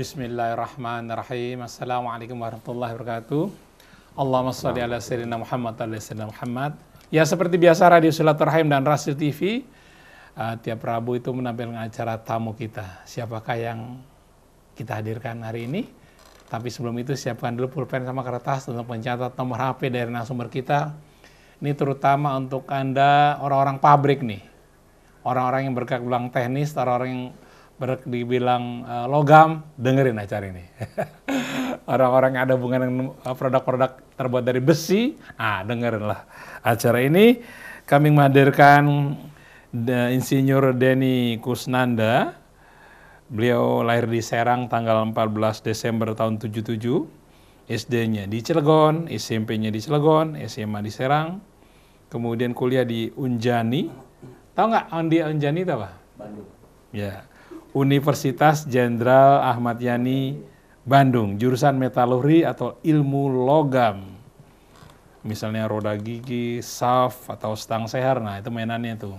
Bismillahirrahmanirrahim. Assalamualaikum warahmatullahi wabarakatuh. Allahumma sholli ala sayyidina Muhammad wa ala sayyidina Muhammad. Ya, seperti biasa Radio Silaturahim dan Rasul TV tiap Rabu itu menampilkan acara tamu kita. Siapakah yang kita hadirkan hari ini? Tapi sebelum itu siapkan dulu pulpen sama kertas untuk mencatat nomor HP dari narasumber kita. Ini terutama untuk Anda orang-orang pabrik nih. Orang-orang yang bergerak bilang teknis, orang-orang yang dibilang logam, dengerin acara ini. Orang-orang yang ada hubungan dengan produk-produk terbuat dari besi, dengerinlah acara ini. Kami menghadirkan Insinyur Denny Kusnanda. Beliau lahir di Serang tanggal 14 Desember tahun 77. SD-nya di Cilegon, SMP-nya di Cilegon, SMA di Serang. Kemudian kuliah di Unjani. Tahu nggak Unjani itu apa? Bandung. Ya. Universitas Jenderal Ahmad Yani Bandung, jurusan metalurgi atau ilmu logam. Misalnya roda gigi, saf atau stang seher, nah itu mainannya tuh.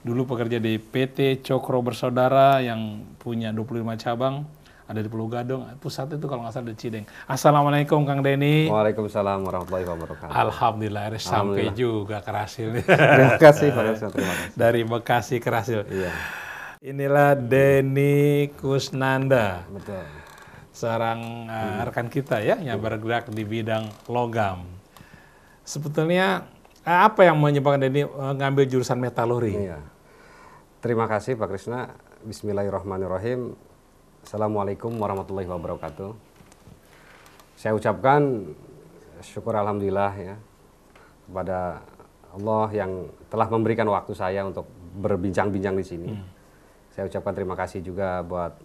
Dulu pekerja di PT Cokro Bersaudara yang punya 25 cabang, ada di Pulau Gadung, pusat itu kalau nggak salah di Cideng. Assalamualaikum Kang Denny. Waalaikumsalam warahmatullahi wabarakatuh. Alhamdulillah, sampai juga ke Rasil. Terima kasih Pak Rasil, terima kasih. Dari Bekasi ke Rasil. Iya. Inilah Denny Kusnanda. Betul. Seorang rekan kita ya yang bergerak di bidang logam. Sebetulnya apa yang menyebabkan Denny ngambil jurusan metalurgi? Iya. Terima kasih Pak Krisna. Bismillahirrahmanirrahim. Assalamualaikum warahmatullahi wabarakatuh. Saya ucapkan syukur alhamdulillah ya kepada Allah yang telah memberikan waktu saya untuk berbincang-bincang di sini. Saya ucapkan terima kasih juga buat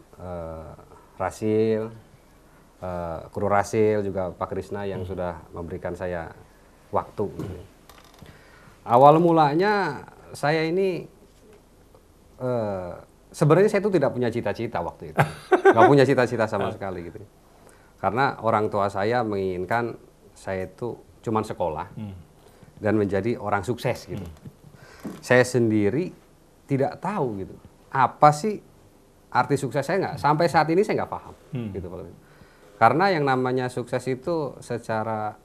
Rasil, kru Rasil, juga Pak Krisna yang sudah memberikan saya waktu. Awal mulanya saya ini sebenarnya saya itu tidak punya cita-cita waktu itu, nggak punya cita-cita sama sekali gitu. Karena orang tua saya menginginkan saya itu cuman sekolah dan menjadi orang sukses gitu. Saya sendiri tidak tahu gitu. Apa sih arti sukses, saya nggak, sampai saat ini saya nggak paham gitu. Karena yang namanya sukses itu secara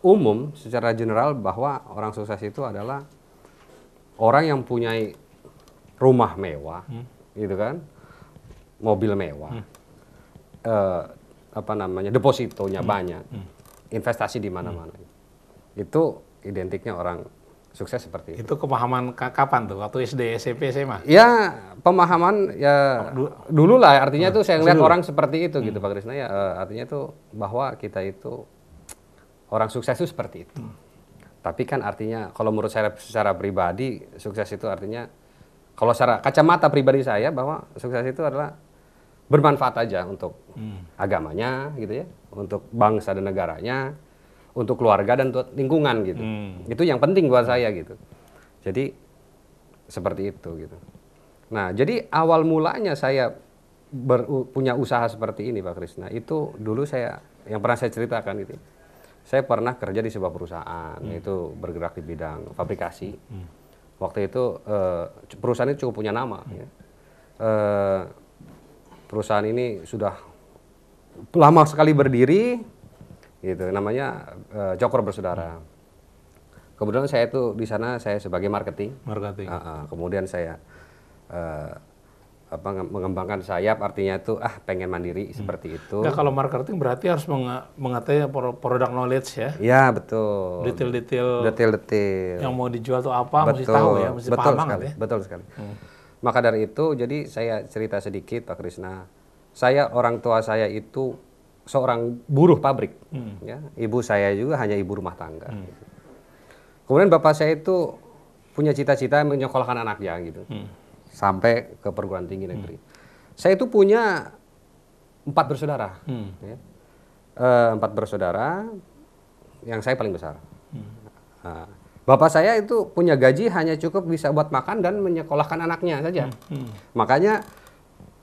umum, secara general, bahwa orang sukses itu adalah orang yang punya rumah mewah gitu kan, mobil mewah, depositonya banyak, investasi di mana-mana. Itu identiknya orang sukses seperti itu. Itu pemahaman kapan tuh? Waktu SD, SMP, SMA? Ya, pemahaman ya dulu lah. Artinya tuh saya ngeliat orang seperti itu gitu Pak Krisna ya. Artinya tuh bahwa kita itu orang sukses itu seperti itu. Tapi kan artinya kalau menurut saya secara pribadi, sukses itu artinya kalau secara kacamata pribadi saya, bahwa sukses itu adalah bermanfaat aja untuk agamanya gitu ya, untuk bangsa dan negaranya, untuk keluarga dan untuk lingkungan gitu. Itu yang penting buat saya gitu. Jadi seperti itu gitu. Nah, jadi awal mulanya saya punya usaha seperti ini Pak Krisna, itu dulu saya, yang pernah saya ceritakan gitu. Saya pernah kerja di sebuah perusahaan, yaitu bergerak di bidang fabrikasi. Waktu itu perusahaan ini cukup punya nama ya. Perusahaan ini sudah lama sekali berdiri gitu, namanya Cokro Bersaudara. Kemudian saya itu di sana saya sebagai marketing. Kemudian saya mengembangkan sayap, artinya itu pengen mandiri seperti itu. Nah, kalau marketing berarti harus mengetahui produk knowledge ya? Iya, betul. Detail-detail yang mau dijual tuh apa, mesti tahu ya, mesti paham banget ya. Betul sekali. Maka dari itu, jadi saya cerita sedikit Pak Krisna. Orang tua saya itu seorang buruh pabrik, ya. Ibu saya juga hanya ibu rumah tangga. Kemudian bapak saya itu punya cita-cita menyekolahkan anaknya gitu, sampai ke perguruan tinggi negeri. Saya itu punya 4 bersaudara, ya. 4 bersaudara, yang saya paling besar. Bapak saya itu punya gaji hanya cukup bisa buat makan dan menyekolahkan anaknya saja. Makanya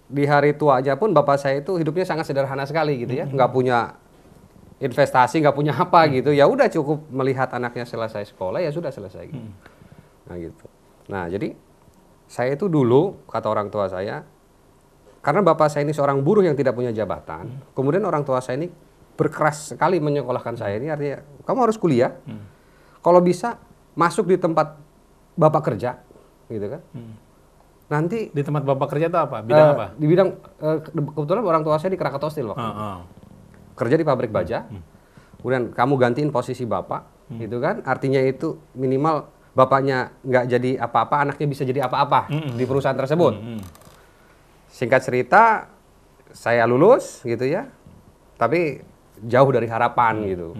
di hari tua aja pun bapak saya itu hidupnya sangat sederhana sekali gitu ya, nggak punya investasi, nggak punya apa gitu, ya udah cukup melihat anaknya selesai sekolah ya sudah selesai gitu. Nah gitu. Nah jadi saya itu dulu, kata orang tua saya, karena bapak saya ini seorang buruh yang tidak punya jabatan, kemudian orang tua saya ini berkeras sekali menyekolahkan saya. Ini artinya kamu harus kuliah, kalau bisa masuk di tempat bapak kerja, gitu kan. Nanti Di tempat bapak kerja itu apa? Bidang apa? di bidang kebetulan orang tua saya di Krakatau Steel waktu itu. Kerja di pabrik baja. Kemudian kamu gantiin posisi bapak, gitu kan? Artinya itu minimal bapaknya nggak jadi apa-apa, anaknya bisa jadi apa-apa di perusahaan tersebut. Singkat cerita, saya lulus, gitu ya. Tapi jauh dari harapan, gitu.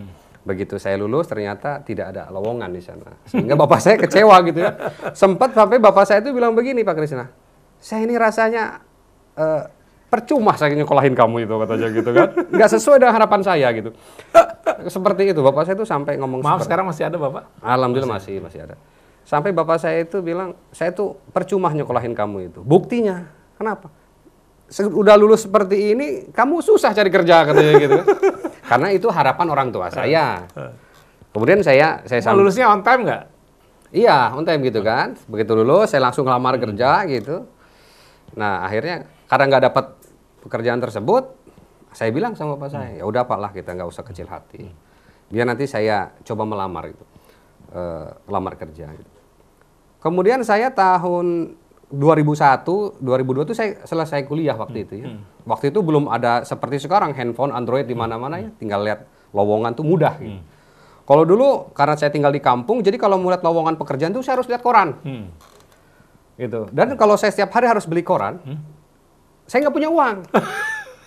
Begitu saya lulus, ternyata tidak ada lowongan di sana. Sehingga bapak saya kecewa, gitu ya. Sempat sampai bapak saya itu bilang begini, Pak Krisna, saya ini rasanya percuma saya nyekolahin kamu itu, katanya gitu kan. Nggak sesuai dengan harapan saya, gitu. Seperti itu, bapak saya itu sampai ngomong Maaf, sekarang masih ada bapak? Alhamdulillah masih ada. Sampai bapak saya itu bilang, saya tuh percuma nyekolahin kamu itu. Buktinya, kenapa? Udah lulus seperti ini, kamu susah cari kerja, katanya gitu. Karena itu harapan orang tua saya. Kemudian saya Lulusnya on time nggak? Iya, on time gitu kan. Begitu lulus, saya langsung ngelamar kerja gitu. Nah, akhirnya karena nggak dapat pekerjaan tersebut, saya bilang sama bapak saya, ya udah Pak lah, kita nggak usah kecil hati. Biar nanti saya coba melamar gitu, lamar kerja. Gitu. Kemudian saya tahun 2001, 2002 itu saya selesai kuliah waktu itu ya. Waktu itu belum ada seperti sekarang handphone Android di mana-mana ya, tinggal lihat lowongan tuh mudah gitu. Kalau dulu karena saya tinggal di kampung, jadi kalau mau lihat lowongan pekerjaan tuh saya harus lihat koran. Gitu. Dan kalau saya setiap hari harus beli koran, saya nggak punya uang.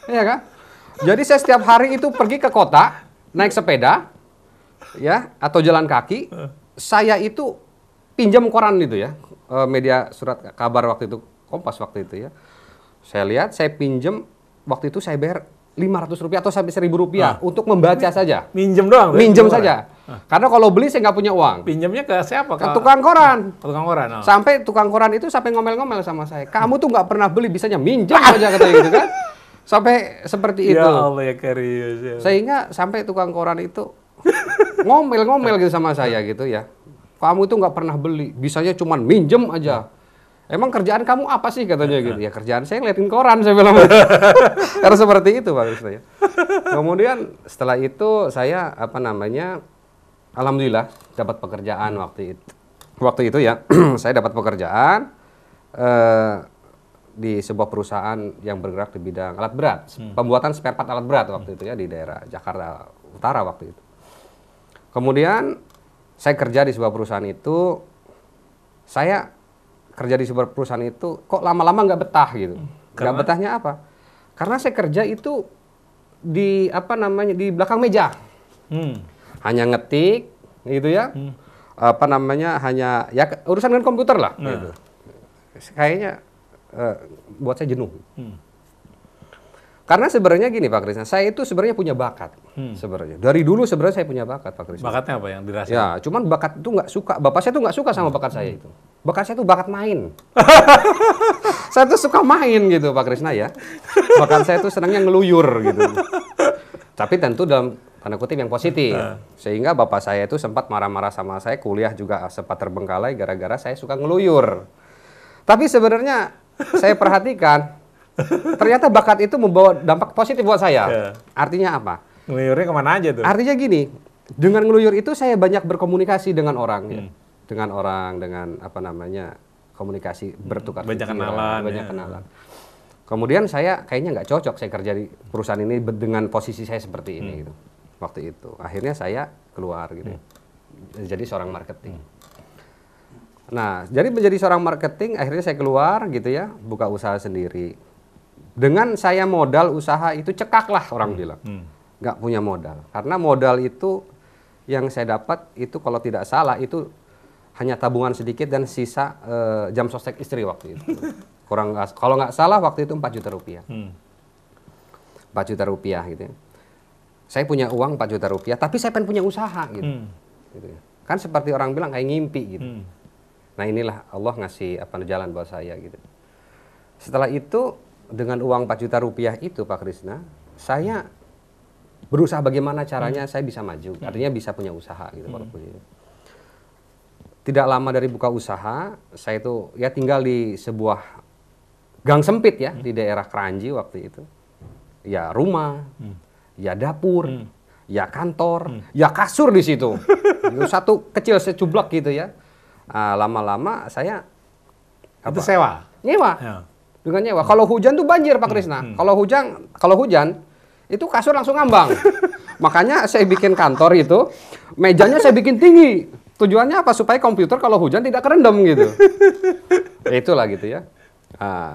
Iya kan? Jadi saya setiap hari itu pergi ke kota, naik sepeda ya atau jalan kaki, saya itu pinjam koran itu ya. Media surat kabar waktu itu, Kompas waktu itu ya. Saya lihat, saya pinjam, waktu itu saya bayar Rp500 atau sampai Rp1.000 untuk membaca saja. Minjem doang? Minjem saja. Karena kalau beli saya nggak punya uang. Pinjamnya ke siapa? Ke tukang koran. Tukang koran. Sampai tukang koran itu sampai ngomel-ngomel sama saya. Kamu tuh nggak pernah beli, bisanya minjem aja katanya gitu kan. Sampai seperti itu. Ya Allah ya karius. Ya. Sehingga sampai tukang koran itu ngomel-ngomel gitu sama saya gitu ya. Kamu itu nggak pernah beli, bisanya cuma minjem aja. Emang kerjaan kamu apa sih katanya gitu? Ya kerjaan saya ngeliatin koran, saya bilang. Karena seperti itu Pak Krisna. Kemudian setelah itu saya alhamdulillah dapat pekerjaan waktu itu. Waktu itu ya saya dapat pekerjaan di sebuah perusahaan yang bergerak di bidang alat berat, pembuatan spare part alat berat waktu itu ya di daerah Jakarta Utara waktu itu. Kemudian saya kerja di sebuah perusahaan itu, saya kerja di sebuah perusahaan itu kok lama-lama nggak betah gitu. Nggak betahnya apa? Karena saya kerja itu di di belakang meja, hanya ngetik gitu ya, hanya ya urusan dengan komputer lah. Gitu. Kayaknya buat saya jenuh. Karena sebenarnya gini Pak Krisna, saya itu sebenarnya punya bakat sebenarnya. Dari dulu sebenarnya saya punya bakat Pak Krisna. Bakatnya apa yang dirasain? Ya, cuman bakat itu nggak suka. Bapak saya tuh nggak suka sama bakat saya itu. Bakat saya tuh bakat main. Saya tuh suka main gitu Pak Krisna ya. Bakat saya tuh senangnya ngeluyur gitu. Tapi tentu dalam tanda kutip yang positif. Sehingga bapak saya itu sempat marah-marah sama saya, kuliah juga sempat terbengkalai gara-gara saya suka ngeluyur. Tapi sebenarnya saya perhatikan, ternyata bakat itu membawa dampak positif buat saya. Artinya apa? Ngeluyurnya kemana aja tuh? Artinya gini, dengan ngeluyur itu saya banyak berkomunikasi dengan orang. Ya. Dengan orang, dengan komunikasi, bertukar banyak pikiran, kenalan. Kenalan. Kemudian saya kayaknya nggak cocok saya kerja di perusahaan ini dengan posisi saya seperti ini. Gitu. Waktu itu. Akhirnya saya keluar gitu. Jadi seorang marketing. Nah, jadi menjadi seorang marketing, akhirnya saya keluar gitu ya, buka usaha sendiri. Dengan saya modal usaha itu cekak lah orang bilang. Nggak punya modal. Karena modal itu yang saya dapat itu kalau tidak salah itu hanya tabungan sedikit dan sisa jam sostek istri waktu itu. Kalau nggak salah waktu itu 4 juta rupiah. 4 juta rupiah gitu ya. Saya punya uang 4 juta rupiah, tapi saya pengen punya usaha gitu. Gitu ya. Kan seperti orang bilang kayak ngimpi gitu. Nah inilah Allah ngasih jalan buat saya gitu. Setelah itu dengan uang 4 juta rupiah itu Pak Krisna, saya berusaha bagaimana caranya saya bisa maju. Artinya bisa punya usaha gitu walaupun itu. Tidak lama dari buka usaha, saya itu ya tinggal di sebuah gang sempit ya di daerah Kranji waktu itu. Ya rumah, ya dapur, ya kantor, ya kasur di situ. Itu satu kecil secublok gitu ya. Lama-lama saya Itu sewa. nyewa. Ya. Dengan nyewa. Kalau hujan tuh banjir Pak Krisna. Kalau hujan itu kasur langsung ngambang. Makanya saya bikin kantor itu, mejanya saya bikin tinggi. Tujuannya apa? Supaya komputer kalau hujan tidak kerendam gitu. Itulah gitu ya.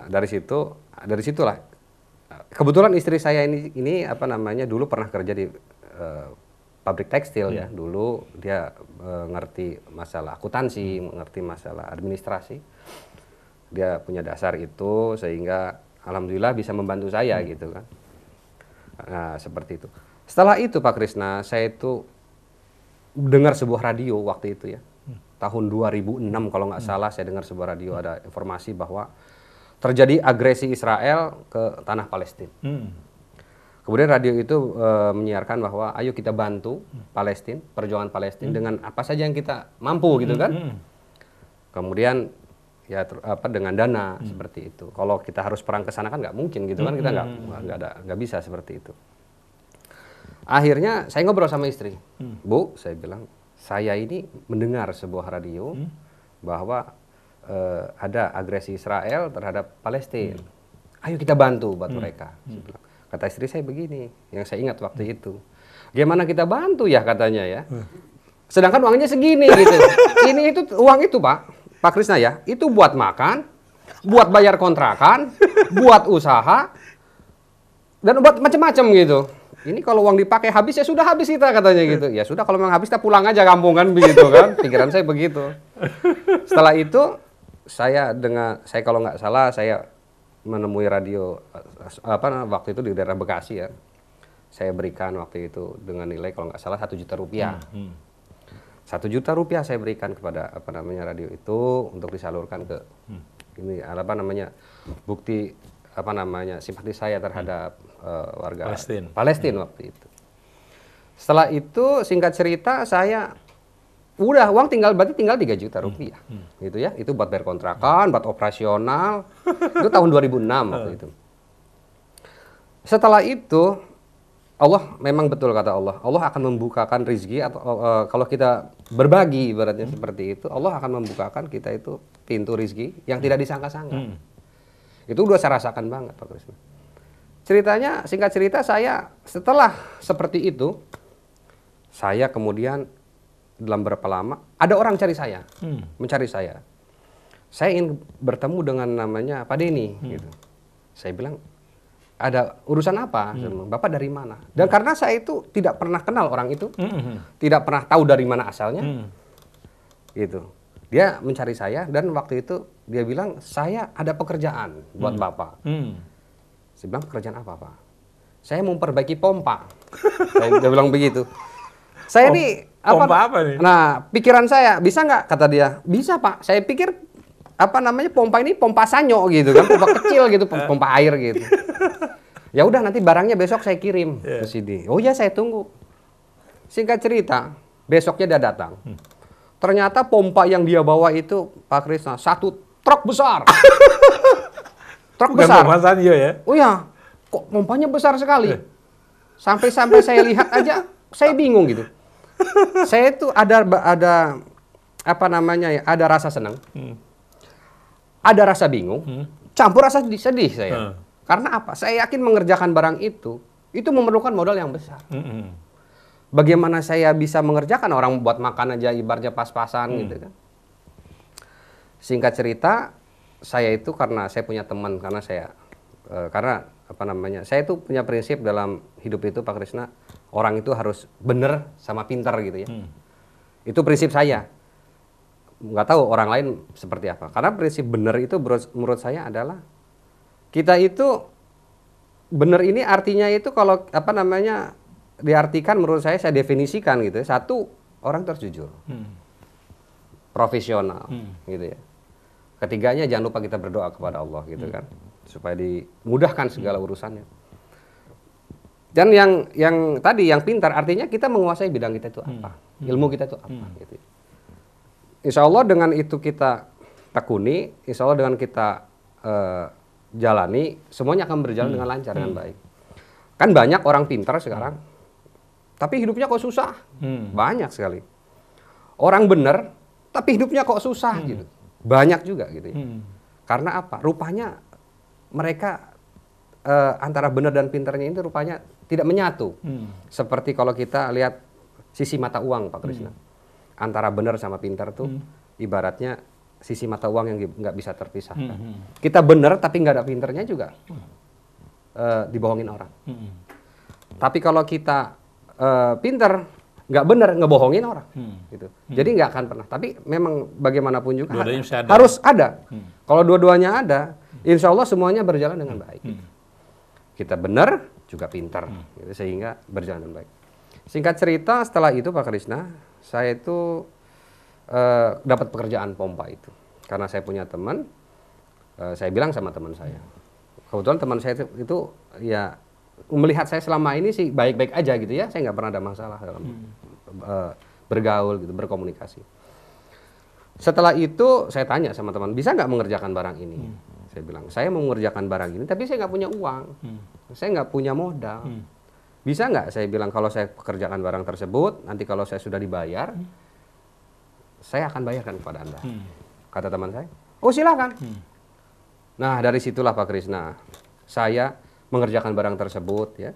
Dari situlah. Kebetulan istri saya ini apa namanya dulu pernah kerja di pabrik tekstil ya. Dulu dia ngerti masalah akuntansi, mengerti masalah administrasi. Dia punya dasar itu sehingga alhamdulillah bisa membantu saya gitu kan. Nah, seperti itu. Setelah itu Pak Krisna, saya itu dengar sebuah radio waktu itu ya. Tahun 2006 kalau nggak salah saya dengar sebuah radio ada informasi bahwa terjadi agresi Israel ke tanah Palestina. Kemudian radio itu menyiarkan bahwa ayo kita bantu Palestina, perjuangan Palestina dengan apa saja yang kita mampu gitu kan. Kemudian ya dengan dana seperti itu. Kalau kita harus perang ke sana kan nggak mungkin gitu kan, kita nggak bisa seperti itu. Akhirnya saya ngobrol sama istri, Bu, saya bilang saya ini mendengar sebuah radio bahwa ada agresi Israel terhadap Palestina. Ayo kita bantu buat mereka. Kata istri saya begini, yang saya ingat waktu itu. Gimana kita bantu ya katanya ya. Sedangkan uangnya segini gitu. Ini itu uang itu Pak Krisna ya, itu buat makan, buat bayar kontrakan, buat usaha, dan buat macam-macam gitu. Ini kalau uang dipakai habis ya sudah habis kita katanya gitu. Ya sudah kalau memang habis kita pulang aja kampung kan begitu kan. Pikiran saya begitu. Setelah itu saya kalau nggak salah saya menemui radio waktu itu di daerah Bekasi ya. Saya berikan waktu itu dengan nilai kalau nggak salah 1 juta rupiah. 1 juta rupiah saya berikan kepada radio itu untuk disalurkan ke ini bukti simpati saya terhadap warga Palestina waktu itu. Setelah itu singkat cerita saya udah uang berarti tinggal 3 juta rupiah gitu ya. Itu buat bayar kontrakan, buat operasional. Itu tahun 2006 waktu itu. Setelah itu Allah memang betul kata Allah akan membukakan rezeki atau kalau kita berbagi ibaratnya seperti itu, Allah akan membukakan kita itu pintu rezeki yang tidak disangka-sangka. Itu udah saya rasakan banget Pak Krisna. Ceritanya singkat cerita saya setelah seperti itu saya kemudian dalam berapa lama ada orang mencari saya. Saya ingin bertemu dengan namanya Pak Denny gitu. Saya bilang ada urusan apa? Bapak dari mana? Dan karena saya itu tidak pernah kenal orang itu, tidak pernah tahu dari mana asalnya, gitu. Dia mencari saya dan waktu itu dia bilang saya ada pekerjaan buat Bapak. Saya bilang pekerjaan apa Pak? Saya mau memperbaiki pompa. Dia bilang begitu. Saya pompa apa nih? Nah pikiran saya bisa nggak? Kata dia bisa Pak. Saya pikir pompa ini pompa sanyo gitu kan, pompa kecil gitu, pompa air gitu. Ya udah nanti barangnya besok saya kirim ke sini. Oh ya saya tunggu. Singkat cerita, besoknya dia datang. Ternyata pompa yang dia bawa itu Pak Krisna 1 truk besar. Truk besar. Pompa sanyo ya? Oh ya, kok pompanya besar sekali. Sampai saya lihat aja, saya bingung gitu. Saya itu ada ada rasa senang. Ada rasa bingung, campur rasa sedih saya. Karena apa? Saya yakin mengerjakan barang itu memerlukan modal yang besar. Bagaimana saya bisa mengerjakan orang buat makan aja ibaratnya pas-pasan gitu kan. Singkat cerita, saya itu karena saya punya teman, saya itu punya prinsip dalam hidup itu Pak Krisna, orang itu harus benar sama pintar gitu ya. Itu prinsip saya. Nggak tahu orang lain seperti apa. Karena prinsip benar itu menurut saya adalah kita itu benar ini artinya itu kalau diartikan menurut saya definisikan gitu. 1, orang terus jujur. Profesional gitu ya. Ketiganya jangan lupa kita berdoa kepada Allah gitu kan. Supaya dimudahkan segala urusannya. Dan yang tadi yang pintar artinya kita menguasai bidang kita itu apa. Ilmu kita itu apa gitu. Insya Allah dengan itu kita tekuni, insya Allah dengan kita jalani, semuanya akan berjalan dengan lancar, dengan baik. Kan banyak orang pintar sekarang, tapi hidupnya kok susah. Banyak sekali. Orang benar, tapi hidupnya kok susah gitu. Banyak juga gitu ya. Karena apa? Rupanya mereka antara benar dan pintarnya itu rupanya tidak menyatu. Seperti kalau kita lihat sisi mata uang, Pak Krisna. Antara benar sama pintar tuh ibaratnya sisi mata uang yang nggak bisa terpisahkan. Kita benar tapi nggak ada pintarnya juga dibohongin orang. Tapi kalau kita pintar, nggak benar, ngebohongin orang. Gitu. Jadi nggak akan pernah. Tapi memang bagaimanapun juga harus ada. Kalau dua-duanya ada, insya Allah semuanya berjalan dengan baik. Gitu. Kita benar, juga pintar. Gitu, sehingga berjalan dengan baik. Singkat cerita, setelah itu Pak Krisna, saya itu dapat pekerjaan pompa itu. Karena saya punya teman, saya bilang sama teman saya. Kebetulan teman saya itu ya melihat saya selama ini sih baik-baik aja gitu ya. Saya nggak pernah ada masalah dalam bergaul gitu, berkomunikasi. Setelah itu saya tanya sama teman, bisa nggak mengerjakan barang ini? Saya bilang, saya mau mengerjakan barang ini, tapi saya nggak punya uang. Saya nggak punya modal. Bisa nggak saya bilang kalau saya pekerjakan barang tersebut, nanti kalau saya sudah dibayar, saya akan bayarkan kepada Anda. Kata teman saya, oh silakan. Nah dari situlah Pak Krisna, saya mengerjakan barang tersebut ya,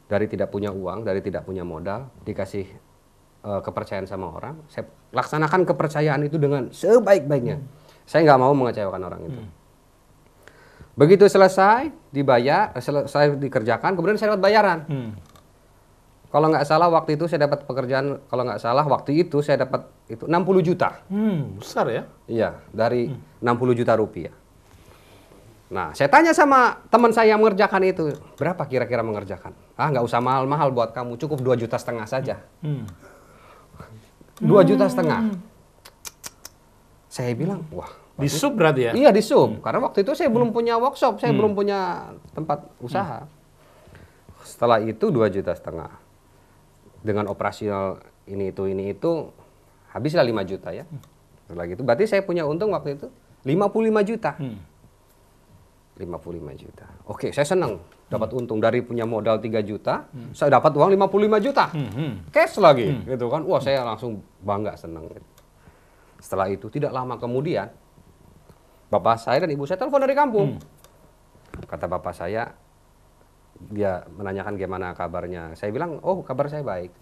dari tidak punya uang, dari tidak punya modal, dikasih kepercayaan sama orang, saya laksanakan kepercayaan itu dengan sebaik-baiknya. Saya nggak mau mengecewakan orang itu. Begitu selesai dibayar, selesai dikerjakan, kemudian saya dapat bayaran. Kalau nggak salah waktu itu saya dapat pekerjaan, kalau nggak salah waktu itu saya dapat itu 60 juta. Besar ya? Iya, dari 60 juta rupiah. Nah, saya tanya sama teman saya yang mengerjakan itu, berapa kira-kira mengerjakan? Ah, nggak usah mahal-mahal buat kamu, cukup 2,5 juta saja. 2,5 juta. Saya bilang, wah. Di sub berarti ya? Iya, di sub. Karena waktu itu saya belum punya workshop, saya belum punya tempat usaha. Setelah itu 2,5 juta. Dengan operasional ini itu, habislah 5 juta ya. Setelah itu, berarti saya punya untung waktu itu 55 juta. 55 juta. Oke, saya senang dapat untung dari punya modal 3 juta, saya dapat uang 55 juta. Cash lagi, gitu kan. Wah, saya langsung bangga, senang. Setelah itu tidak lama kemudian, bapak saya dan ibu saya telepon dari kampung. Kata bapak saya, dia menanyakan gimana kabarnya. Saya bilang, oh kabar saya baik.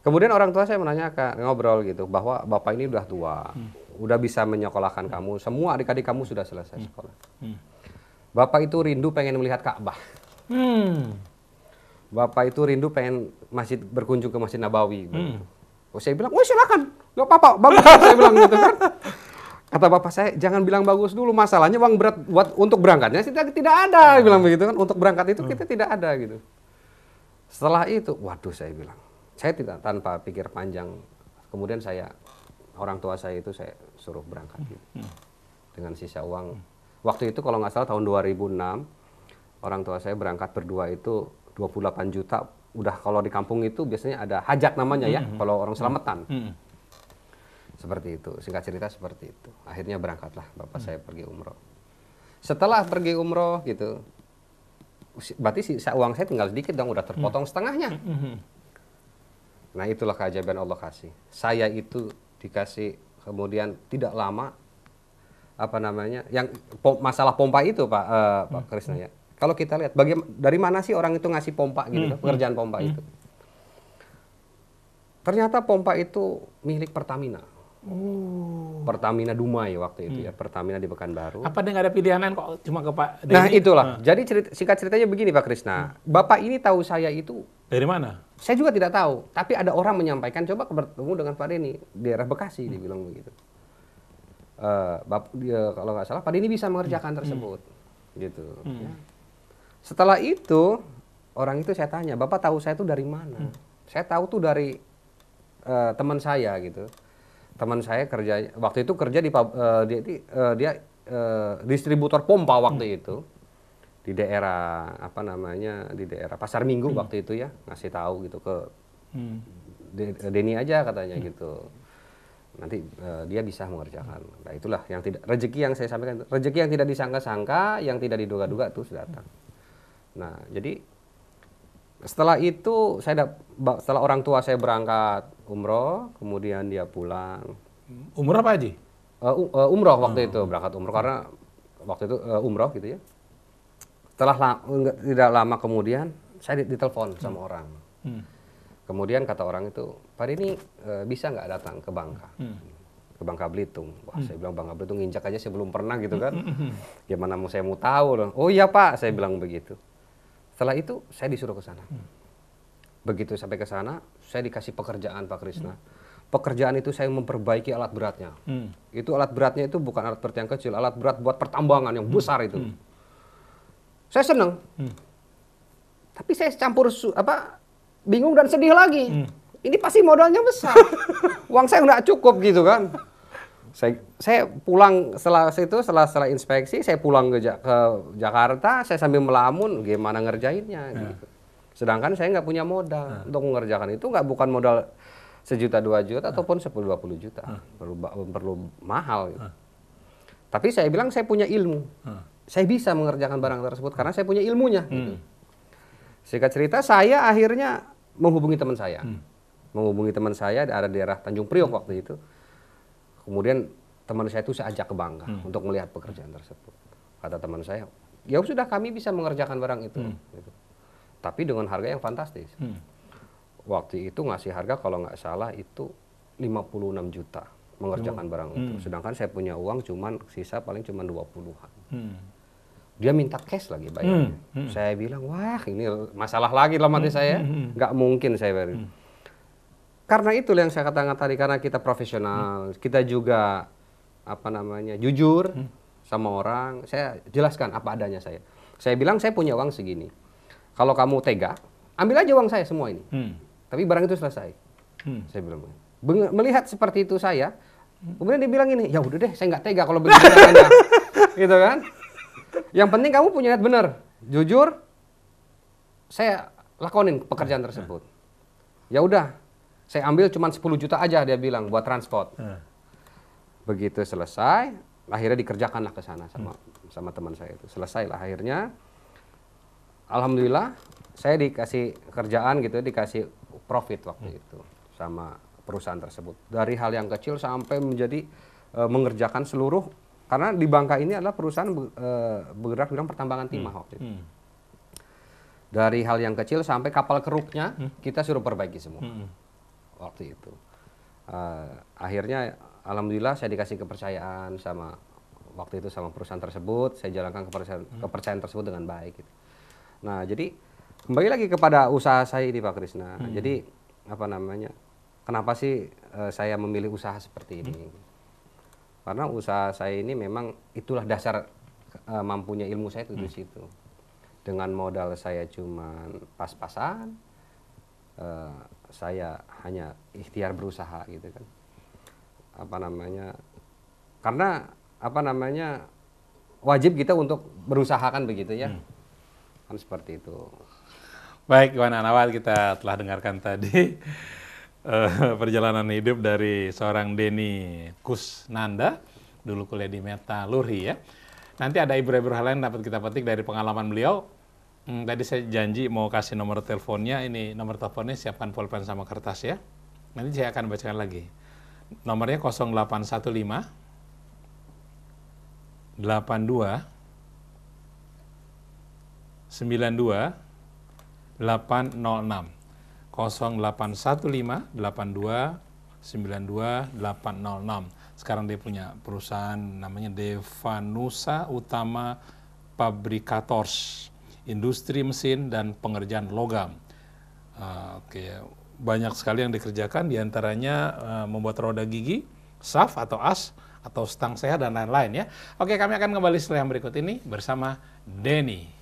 Kemudian orang tua saya menanyakan, ngobrol gitu, bahwa bapak ini udah tua, udah bisa menyekolahkan kamu, semua adik-adik kamu sudah selesai sekolah. Bapak itu rindu pengen melihat Ka'bah. Bapak itu rindu pengen berkunjung ke Masjid Nabawi. Oh, saya bilang, oh silakan, nggak apa-apa, bagus. Saya bilang gitu kan. Kata bapak saya, jangan bilang bagus dulu, masalahnya uang berat buat untuk berangkatnya tidak ada, bilang begitu kan. Untuk berangkat itu kita tidak ada gitu. Setelah itu, waduh saya bilang, saya tidak tanpa pikir panjang. Kemudian orang tua saya itu saya suruh berangkat gitu. Dengan sisa uang. Waktu itu kalau nggak salah tahun 2006, orang tua saya berangkat berdua itu 28 juta. Udah kalau di kampung itu biasanya ada hajat namanya ya, kalau orang selamatan. Seperti itu, singkat cerita seperti itu. Akhirnya berangkatlah bapak saya pergi umroh. Setelah pergi umroh gitu, berarti sisa uang saya tinggal sedikit dong, udah terpotong setengahnya. Nah itulah keajaiban Allah kasih. Saya itu dikasih kemudian tidak lama, yang masalah pompa itu Pak Krisna ya. Kalau kita lihat, dari mana sih orang itu ngasih pompa gitu, pekerjaan pompa itu. Ternyata pompa itu milik Pertamina. Pertamina Dumai waktu itu ya, Pertamina di Pekanbaru. Apa dia nggak ada pilihan lain kok cuma ke Pak Denny? Nah itulah, jadi singkat ceritanya begini Pak Krisna. Bapak ini tahu saya itu dari mana? Saya juga tidak tahu, tapi ada orang menyampaikan coba bertemu dengan Pak Denny, daerah Bekasi, dia bilang begitu. Kalau nggak salah Pak Denny bisa mengerjakan tersebut, gitu. Ya. Setelah itu orang itu saya tanya, Bapak tahu saya itu dari mana? Saya tahu tuh dari teman saya gitu. Teman saya waktu itu kerja dia distributor pompa waktu itu di daerah di daerah Pasar Minggu waktu itu ya, ngasih tahu gitu ke Denny aja katanya gitu. nanti dia bisa mengerjakan. Nah, itulah yang tidak rezeki yang saya sampaikan, rezeki yang tidak disangka-sangka, yang tidak diduga-duga terus datang. Nah, jadi setelah itu setelah orang tua saya berangkat umroh, kemudian dia pulang. Umroh apa Haji? Umroh waktu itu, berangkat umroh karena waktu itu umroh gitu ya. Setelah tidak lama kemudian saya ditelepon sama orang. Kemudian kata orang itu, Pak ini bisa nggak datang ke Bangka? Ke Bangka Belitung. Wah, saya bilang Bangka Belitung nginjak aja saya belum pernah gitu kan. Gimana saya mau tahu dong. Oh iya Pak, saya bilang begitu. Setelah itu saya disuruh ke sana. Begitu sampai ke sana, saya dikasih pekerjaan Pak Krisna. Pekerjaan itu saya memperbaiki alat beratnya. Itu alat beratnya itu bukan alat berat yang kecil, alat berat buat pertambangan yang besar itu. Saya senang. Tapi saya campur bingung dan sedih lagi. Ini pasti modalnya besar. Uang saya nggak cukup gitu kan. Saya pulang setelah inspeksi, saya pulang ke Jakarta, saya sambil melamun gimana ngerjainnya gitu. Sedangkan saya nggak punya modal untuk mengerjakan itu, bukan modal 1 juta 2 juta ataupun 10-20 juta. Perlu mahal gitu. Tapi saya bilang saya punya ilmu. Saya bisa mengerjakan barang tersebut karena saya punya ilmunya gitu. Singkat cerita, saya akhirnya menghubungi teman saya. Menghubungi teman saya di daerah Tanjung Priok waktu itu. Kemudian teman saya itu saya ajak ke Bangka untuk melihat pekerjaan tersebut. Kata teman saya, ya sudah kami bisa mengerjakan barang itu. Gitu. Tapi dengan harga yang fantastis. Waktu itu ngasih harga kalau nggak salah itu 56 juta mengerjakan barang itu. Sedangkan saya punya uang sisa paling cuma 20-an. Dia minta cash lagi bayarnya. Saya bilang, wah ini masalah lagi dalam hati saya. Nggak mungkin saya bayar. Karena itu yang saya katakan tadi, karena kita profesional, kita juga jujur sama orang. Saya jelaskan apa adanya saya. Saya bilang saya punya uang segini. Kalau kamu tega, ambil aja uang saya semua ini. Tapi barang itu selesai. Saya bilang, melihat seperti itu saya, kemudian dia bilang ini, ya udah deh, saya nggak tega kalau begitu caranya. Gitu kan? Yang penting kamu punya niat benar, jujur, saya lakonin pekerjaan tersebut. Ya udah, saya ambil cuma 10 juta aja dia bilang buat transport. Begitu selesai, akhirnya dikerjakanlah ke sana sama teman saya itu. Selesailah akhirnya, alhamdulillah saya dikasih kerjaan gitu, dikasih profit waktu itu sama perusahaan tersebut. Dari hal yang kecil sampai menjadi mengerjakan seluruh. Karena di Bangka ini adalah perusahaan bergerak bidang pertambangan timah waktu itu. Dari hal yang kecil sampai kapal keruknya kita suruh perbaiki semua waktu itu. Akhirnya alhamdulillah saya dikasih kepercayaan waktu itu sama perusahaan tersebut. Saya jalankan kepercayaan tersebut dengan baik. Gitu. Nah jadi kembali lagi kepada usaha saya ini Pak Krisna. Jadi kenapa sih saya memilih usaha seperti ini? Karena usaha saya ini memang itulah dasar mampunya ilmu saya itu di situ. Dengan modal saya cuma pas-pasan, saya hanya ikhtiar berusaha gitu kan. Karena wajib kita untuk berusaha kan begitu ya. Kan seperti itu. Baik, Iwan Anawat, kita telah dengarkan tadi perjalanan hidup dari seorang Denny Kusnanda, dulu kuliah di metalurgi ya. Nanti ada ibu-ibu hal lain dapat kita petik dari pengalaman beliau. Tadi saya janji mau kasih nomor teleponnya, ini nomor teleponnya, siapkan pulpen sama kertas ya. Nanti saya akan bacakan lagi. Nomornya 0815 82 92 806. 0815 82 92 806. Sekarang dia punya perusahaan namanya Devanusa Utama Fabricators, industri mesin dan pengerjaan logam. Banyak sekali yang dikerjakan, diantaranya membuat roda gigi, saf atau as, atau stang sehat dan lain-lain ya. Oke, kami akan kembali setelah yang berikut ini bersama Denny.